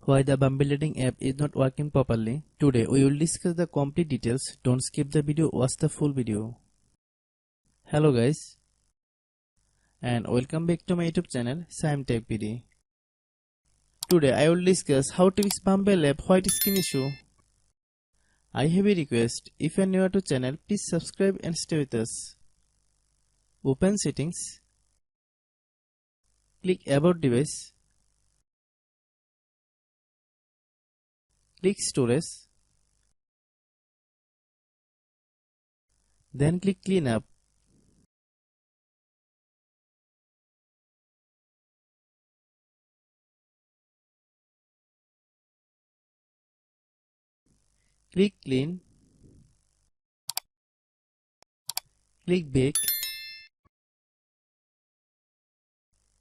Why the Bumble dating app is not working properly. Today we will discuss the complete details. Don't skip the video, watch the full video. Hello guys, and welcome back to my YouTube channel Shaem Tech PD. Today I will discuss how to fix Bumble app white screen issue. I have a request. If you are new to channel, please subscribe and stay with us. Open settings. Click about device. Click storage. Then click clean up. Click clean. Click back.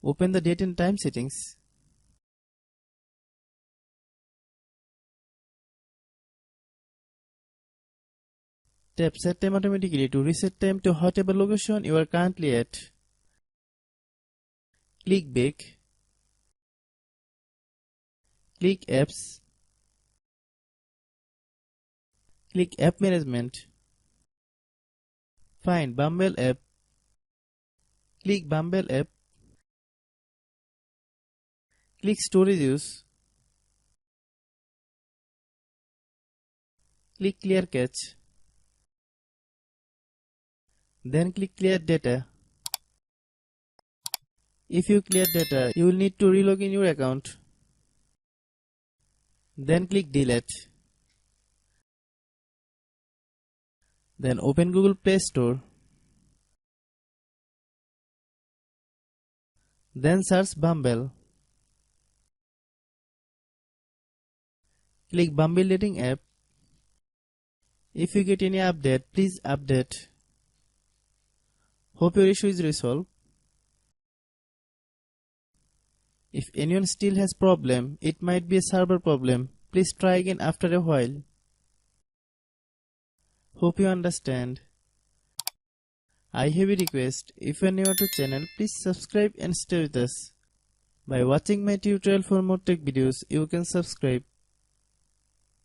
Open the date and time settings. Tap set time automatically to reset time to whatever location you are currently at. Click back. Click apps. Click app management. Find Bumble app. Click Bumble app. Click storage use. Click clear cache. Then click clear data. If you clear data, you will need to relog in your account. Then click delete. Then open Google Play Store. Then search Bumble. Click Bumble dating app. If you get any update, please update. Hope your issue is resolved. If anyone still has problem, it might be a server problem. Please try again after a while. Hope you understand. I have a request. If you are new to channel, please subscribe and stay with us. By watching my tutorial for more tech videos, you can subscribe.